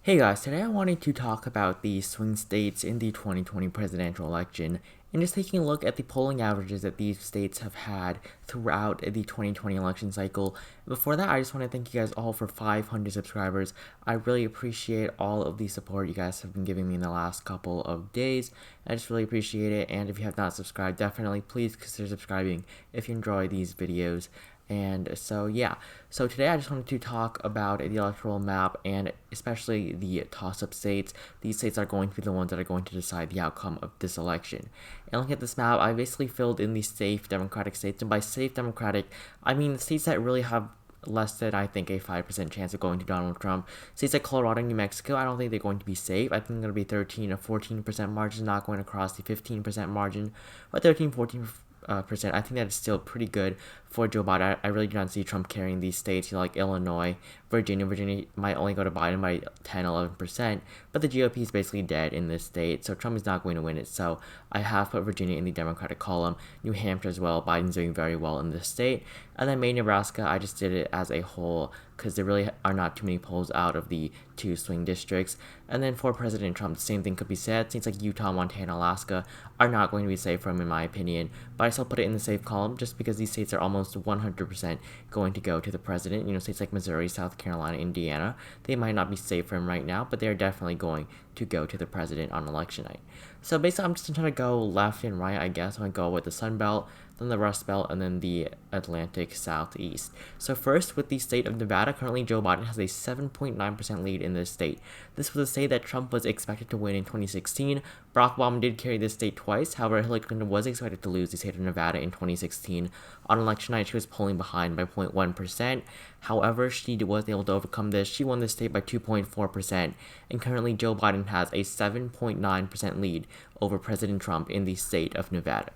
Hey guys, today I wanted to talk about the swing states in the 2020 presidential election and just taking a look at the polling averages that these states have had throughout the 2020 election cycle. Before that, I just want to thank you guys all for 500 subscribers. I really appreciate all of the support you guys have been giving me in the last couple of days. I just really appreciate it, and if you have not subscribed, definitely please consider subscribing if you enjoy these videos. And so today I just wanted to talk about the electoral map and especially the toss-up states. These states are going to be the ones that are going to decide the outcome of this election. And looking at this map, I basically filled in the safe Democratic states, and by safe Democratic, I mean the states that really have less than, I think, a 5% chance of going to Donald Trump. States like Colorado and New Mexico, I don't think they're going to be safe. I think they're going to be 13 or 14% margin, not going across the 15% margin, but 13-14%. I think that is still pretty good for Joe Biden. I really do not see Trump carrying these states, like Illinois, Virginia. Virginia might only go to Biden by 10-11%, but the GOP is basically dead in this state, so Trump is not going to win it. So I have put Virginia in the Democratic column. New Hampshire as well. Biden's doing very well in this state. And then Maine, Nebraska, I just did it as a whole because there really are not too many polls out of the two swing districts. And then for President Trump, the same thing could be said. States like Utah, Montana, Alaska are not going to be safe for him, in my opinion, but I still put it in the safe column just because these states are almost 100% going to go to the president. States like Missouri, South Carolina, Indiana, they might not be safe for him right now, but they're definitely going to go to the president on election night. So basically, I'm just trying to go left and right, I guess. I'm going to go with the Sun Belt, then the Rust Belt, and then the Atlantic Southeast. So first, with the state of Nevada, currently Joe Biden has a 7.9% lead in this state. This was a state that Trump was expected to win in 2016. Barack Obama did carry this state twice. However, Hillary Clinton was expected to lose the state of Nevada in 2016. On election night, she was polling behind by 0.1%. However, she was able to overcome this. She won the state by 2.4%. And currently, Joe Biden has a 7.9% lead over President Trump in the state of Nevada.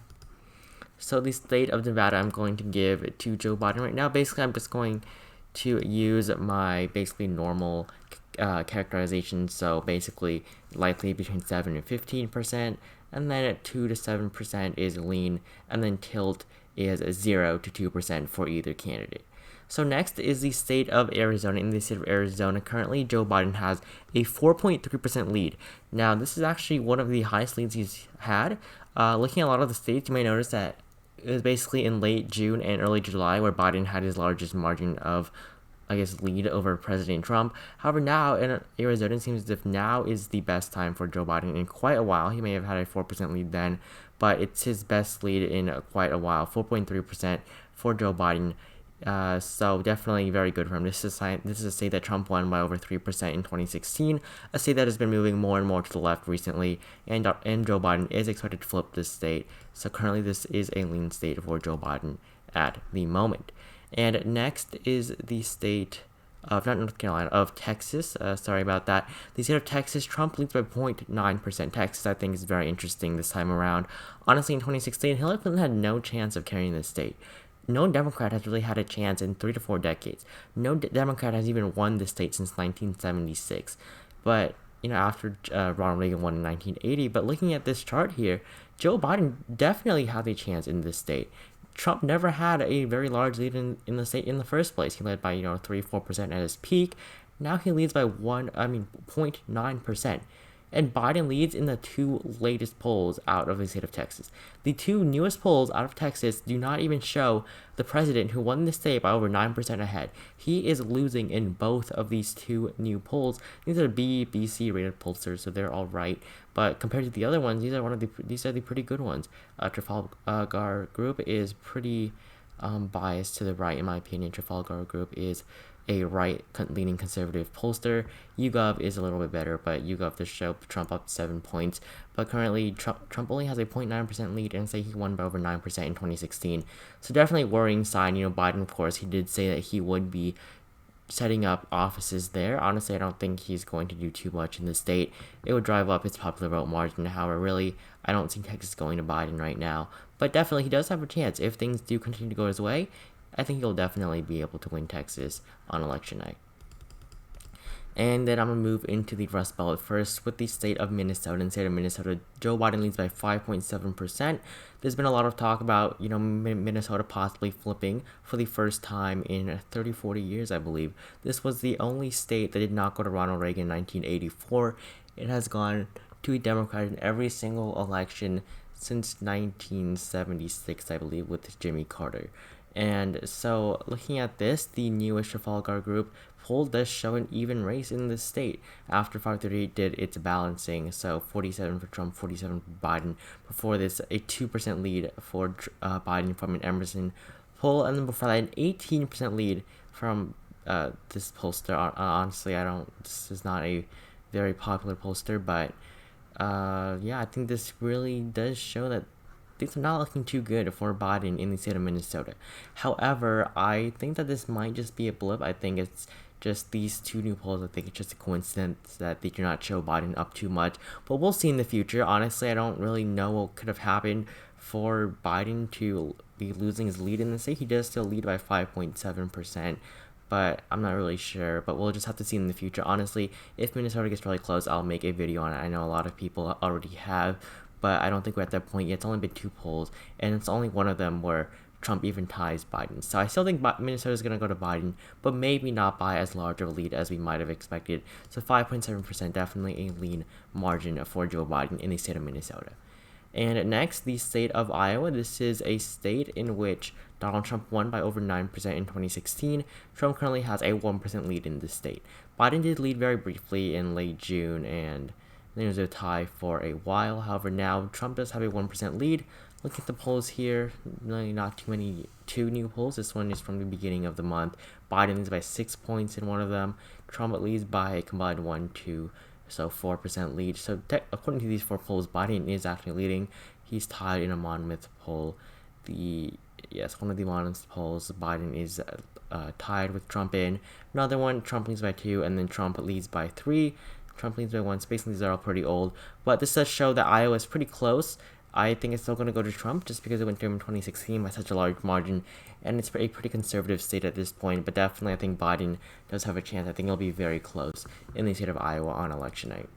So the state of Nevada, I'm going to give to Joe Biden right now. Basically, I'm just going to use my basically normal characterization. So basically, likely between 7 and 15%, and then at 2 to 7% is lean, and then tilt is 0 to 2% for either candidate. So next is the state of Arizona. In the state of Arizona, currently Joe Biden has a 4.3% lead. Now, this is actually one of the highest leads he's had. Looking at a lot of the states, you may notice that it was basically in late June and early July where Biden had his largest margin of, lead over President Trump. However, now in Arizona, it seems as if now is the best time for Joe Biden in quite a while. He may have had a 4% lead then, but it's his best lead in quite a while, 4.3% for Joe Biden. So definitely very good for him. This is a state that Trump won by over 3% in 2016, a state that has been moving more and more to the left recently, and Joe Biden is expected to flip this state. So currently this is a lean state for Joe Biden at the moment. And next is the state of, not North Carolina, of Texas. Sorry about that. The state of Texas, Trump leads by 0.9%. Texas, I think, is very interesting this time around. Honestly, in 2016, Hillary Clinton had no chance of carrying this state. No Democrat has really had a chance in 3 to 4 decades. No Democrat has even won the state since 1976. But, after Ronald Reagan won in 1980. But looking at this chart here, Joe Biden definitely has a chance in this state. Trump never had a very large lead in the state in the first place. He led by, 3-4% at his peak. Now he leads by 0.9%. And Biden leads in the two latest polls out of the state of Texas. The two newest polls out of Texas do not even show the president who won the state by over 9% ahead. He is losing in both of these two new polls. These are B, BC rated pollsters, so they're all right. But compared to the other ones, these are the pretty good ones. Trafalgar Group is pretty biased to the right, in my opinion. Trafalgar Group is a right-leaning conservative pollster. YouGov is a little bit better, but YouGov does show Trump up 7 points. But currently, Trump only has a 0.9% lead, and say he won by over 9% in 2016. So definitely a worrying sign. Biden, of course, he did say that he would be setting up offices there. Honestly, I don't think he's going to do too much in the state. It would drive up his popular vote margin. However, really, I don't see Texas going to Biden right now. But definitely, he does have a chance. If things do continue to go his way, I think he'll definitely be able to win Texas on election night. And then I'm going to move into the Rust Belt first with the state of Minnesota. In the state of Minnesota, Joe Biden leads by 5.7%. There's been a lot of talk about, Minnesota possibly flipping for the first time in 30, 40 years, I believe. This was the only state that did not go to Ronald Reagan in 1984. It has gone to a Democrat in every single election since 1976, I believe, with Jimmy Carter. And so, looking at this, the newest Trafalgar Group poll does show an even race in the state after 538 did its balancing. So 47 for Trump, 47 for Biden. Before this, a 2% lead for Biden from an Emerson poll, and then before that, an 18% lead from this pollster. Honestly, this is not a very popular pollster, but yeah, I think this really does show that things are not looking too good for Biden in the state of Minnesota. However, I think that this might just be a blip. I think it's just these two new polls. I think it's just a coincidence that they do not show Biden up too much. But we'll see in the future. Honestly, I don't really know what could have happened for Biden to be losing his lead in the state. He does still lead by 5.7%. But I'm not really sure. But we'll just have to see in the future. Honestly, if Minnesota gets really close, I'll make a video on it. I know a lot of people already have, but I don't think we're at that point yet. It's only been two polls, and it's only one of them where Trump even ties Biden. So I still think Minnesota is going to go to Biden, but maybe not by as large of a lead as we might have expected. So 5.7%, definitely a lean margin for Joe Biden in the state of Minnesota. And next, the state of Iowa. This is a state in which Donald Trump won by over 9% in 2016. Trump currently has a 1% lead in this state. Biden did lead very briefly in late June, and there's a tie for a while. However, now Trump does have a 1% lead. Look at the polls here. Really not two new polls. This one is from the beginning of the month. Biden leads by 6 points in one of them. Trump leads by a combined 1, 2, so 4% lead. So according to these four polls, Biden is actually leading. He's tied in a Monmouth poll. One of the Monmouth polls, Biden is tied with Trump in. Another one, Trump leads by 2, and then Trump leads by 3. Trump leads by 1. Basically, these are all pretty old. But this does show that Iowa is pretty close. I think it's still going to go to Trump just because it went through in 2016 by such a large margin. And it's a pretty conservative state at this point. But definitely, I think Biden does have a chance. I think it'll be very close in the state of Iowa on election night.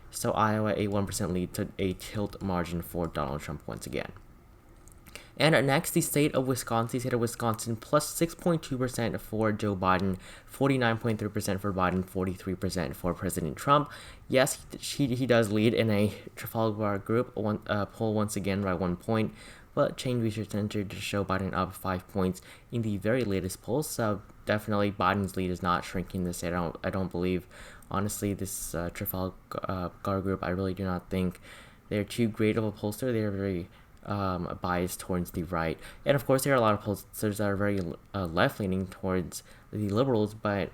So Iowa, a 1% lead to a tilt margin for Donald Trump once again. And next, the state of Wisconsin. The state of Wisconsin plus 6.2% for Joe Biden, 49.3% for Biden, 43% for President Trump. Yes, he does lead in a Trafalgar Group poll once again by 1 point, but Chen Research Center to show Biden up 5 points in the very latest poll. So definitely Biden's lead is not shrinking this state. I don't believe, honestly, this Trafalgar Group. I really do not think they're too great of a pollster. They are very biased towards the right, and of course there are a lot of pollsters that are very left-leaning towards the liberals, but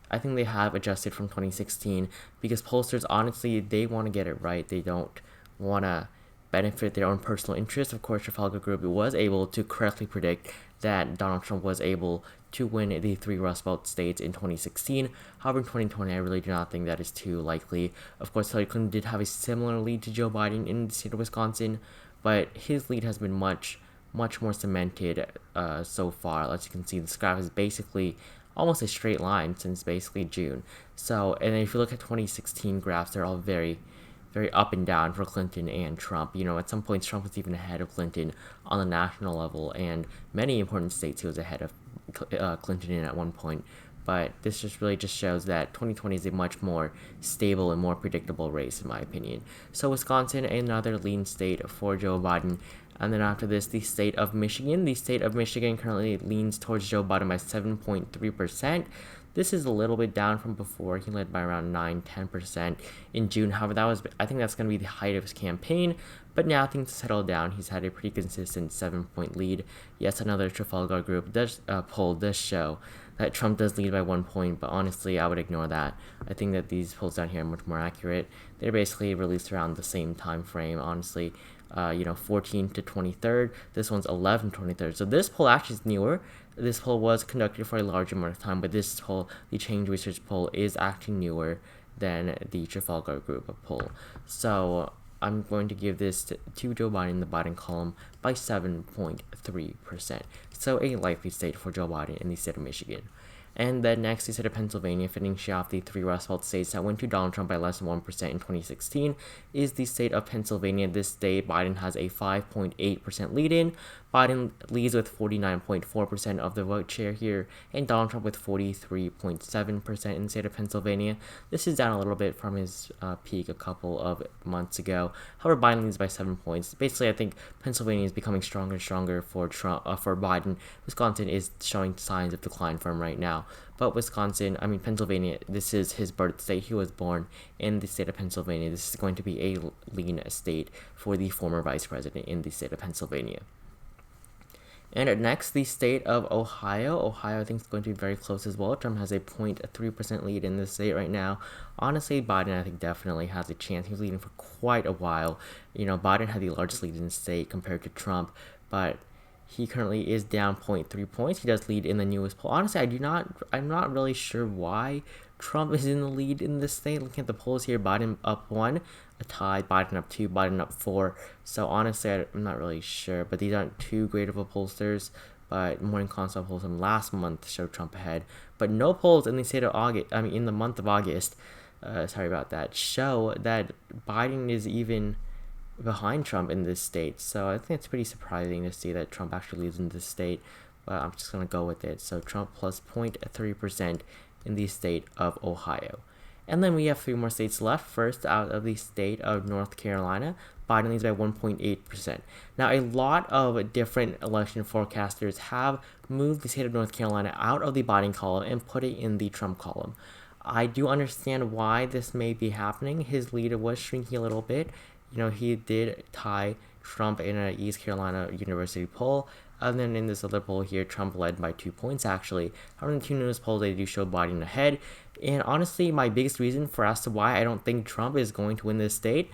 I think they have adjusted from 2016 because pollsters, honestly, they want to get it right. They don't want to benefit their own personal interest. Of course, Trafalgar Group was able to correctly predict that Donald Trump was able to win the 3 Rust Belt states in 2016. However, in 2020, I really do not think that is too likely. Of course, Hillary Clinton did have a similar lead to Joe Biden in the state of Wisconsin, but his lead has been much more cemented so far. As you can see, this graph is basically almost a straight line since basically June. So, and then if you look at 2016 graphs, they're all very up and down for Clinton and Trump. At some points, Trump was even ahead of Clinton on the national level, and many important states he was ahead of Clinton in at one point. But this really shows that 2020 is a much more stable and more predictable race, in my opinion. So Wisconsin, another lean state for Joe Biden. And then after this, the state of Michigan. The state of Michigan currently leans towards Joe Biden by 7.3%. This is a little bit down from before. He led by around 9-10% in June. However, I think that's going to be the height of his campaign. But now things settled down. He's had a pretty consistent 7-point lead. Yes, another Trafalgar Group poll does show that Trump does lead by 1 point, but honestly, I would ignore that. I think that these polls down here are much more accurate. They're basically released around the same time frame, honestly. 14 to 23rd. This one's 11 to 23rd. So this poll actually is newer. This poll was conducted for a large amount of time, but this poll, the Change Research poll, is actually newer than the Trafalgar Group poll. So I'm going to give this to Joe Biden in the Biden column by 7.3%. So a likely state for Joe Biden in the state of Michigan. And then next, the state of Pennsylvania, finishing off the 3 Rust Belt states that went to Donald Trump by less than 1% in 2016, is the state of Pennsylvania. This state, Biden has a 5.8% lead in. Biden leads with 49.4% of the vote share here, and Donald Trump with 43.7% in the state of Pennsylvania. This is down a little bit from his peak a couple of months ago. However, Biden leads by 7 points. Basically, I think Pennsylvania is becoming stronger and stronger for for Biden. Wisconsin is showing signs of decline for him right now. But Pennsylvania, this is his birth state. He was born in the state of Pennsylvania. This is going to be a lean state for the former vice president in the state of Pennsylvania. And next, the state of Ohio. Ohio, I think, is going to be very close as well. Trump has a 0.3% lead in this state right now. Honestly, Biden, I think, definitely has a chance. He was leading for quite a while. Biden had the largest lead in the state compared to Trump, but he currently is down 0.3 points. He does lead in the newest poll. Honestly, I'm not really sure why Trump is in the lead in this state. Looking at the polls here, Biden up 1, a tie, Biden up 2, Biden up 4. So honestly, I'm not really sure. But these aren't too great of a pollsters. But Morning Consult polls from last month showed Trump ahead. But no polls in the state of in the month of August, show that Biden is even behind Trump in this state. So I think it's pretty surprising to see that Trump actually leads in this state. But I'm just going to go with it. So Trump plus 0.3% in the state of Ohio. And then we have 3 more states left. First, out of the state of North Carolina, Biden leads by 1.8%. Now, a lot of different election forecasters have moved the state of North Carolina out of the Biden column and put it in the Trump column. I do understand why this may be happening. His lead was shrinking a little bit. He did tie Trump in an East Carolina University poll. And then in this other poll here, Trump led by 2 points, actually. However, in the 2 newest polls, they do show Biden ahead. And honestly, my biggest reason for as to why I don't think Trump is going to win this state,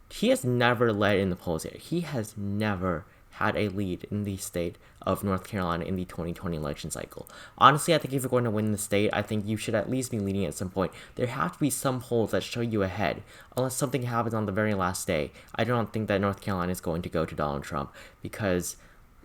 he has never led in the polls yet. He has never had a lead in the state of North Carolina in the 2020 election cycle. Honestly, I think if you're going to win the state, I think you should at least be leading at some point. There have to be some polls that show you ahead, unless something happens on the very last day. I don't think that North Carolina is going to go to Donald Trump because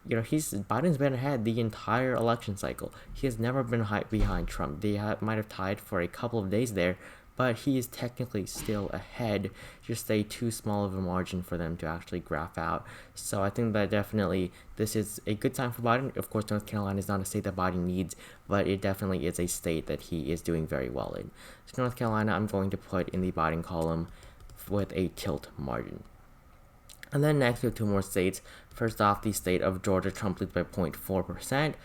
Biden's been ahead the entire election cycle. He has never been behind Trump. They might have tied for a couple of days there, but he is technically still ahead, just a too small of a margin for them to actually graph out. So I think that definitely this is a good time for Biden. Of course, North Carolina is not a state that Biden needs, but it definitely is a state that he is doing very well in. So North Carolina, I'm going to put in the Biden column with a tilt margin. And then next, we have 2 more states. First off, the state of Georgia, Trump leads by 0.4%.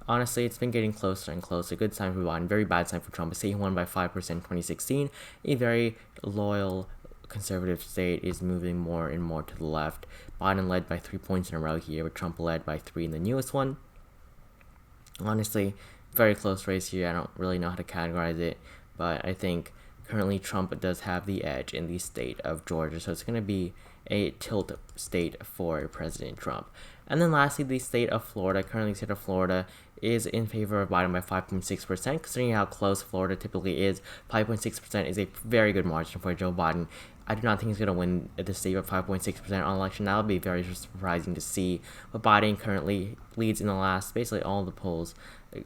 Honestly, it's been getting closer and closer. Good sign for Biden, very bad sign for Trump. A state he won by 5% in 2016. A very loyal conservative state is moving more and more to the left. Biden led by 3 points in a row here, with Trump led by 3 in the newest one. Honestly, very close race here. I don't really know how to categorize it, but I think currently Trump does have the edge in the state of Georgia, so it's going to be a tilt state for President Trump. And then lastly, the state of Florida. Currently, the state of Florida is in favor of Biden by 5.6%. Considering how close Florida typically is, 5.6% is a very good margin for Joe Biden. I do not think he's going to win the state by 5.6% on election. That would be very surprising to see. But Biden currently leads in the last, basically all the polls.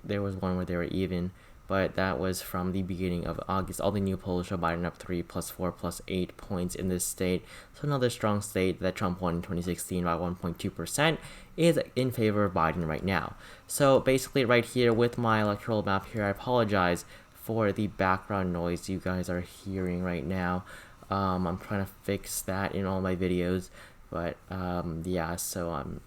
There was one where they were even, but that was from the beginning of August. All the new polls show Biden up 3 plus 4 plus 8 points in this state. So another strong state that Trump won in 2016 by 1.2% is in favor of Biden right now. So basically right here with my electoral map here, I apologize for the background noise you guys are hearing right now. I'm trying to fix that in all my videos, but so I'm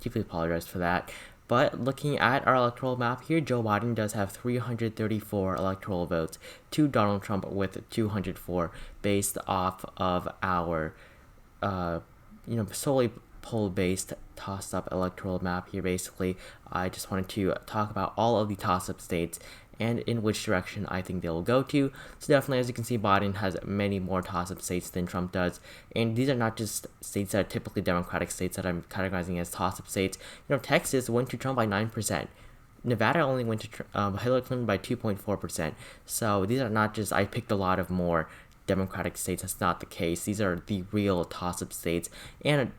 deeply apologize for that. But looking at our electoral map here, Joe Biden does have 334 electoral votes to Donald Trump with 204 based off of our, solely poll-based toss-up electoral map here. Basically, I just wanted to talk about all of the toss-up states and in which direction I think they will go to. So definitely, as you can see, Biden has many more toss-up states than Trump does. And these are not just states that are typically Democratic states that I'm categorizing as toss-up states. Texas went to Trump by 9%. Nevada only went to Hillary Clinton by 2.4%. So these are not just, I picked a lot of more Democratic states, that's not the case. These are the real toss-up states, and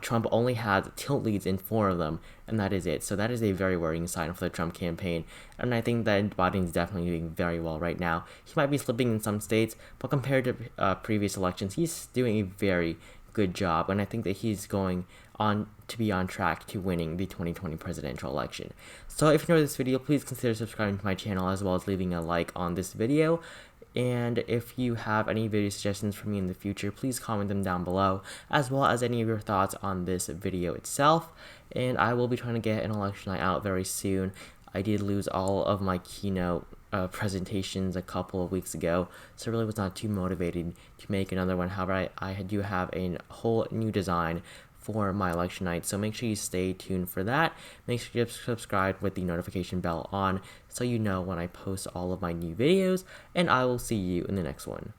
Trump only has tilt leads in 4 of them, and that is it. So that is a very worrying sign for the Trump campaign, and I think that Biden is definitely doing very well right now. He might be slipping in some states, but compared to previous elections, he's doing a very good job, and I think that he's going on to be on track to winning the 2020 presidential election. So if you enjoyed this video, please consider subscribing to my channel as well as leaving a like on this video. And if you have any video suggestions for me in the future, please comment them down below, as well as any of your thoughts on this video itself. And I will be trying to get an election night out very soon. I did lose all of my keynote presentations a couple of weeks ago, so I really was not too motivated to make another one. However, I do have a whole new design for my election night, so make sure you stay tuned for that. Make sure you subscribe with the notification bell on so you know when I post all of my new videos, and I will see you in the next one.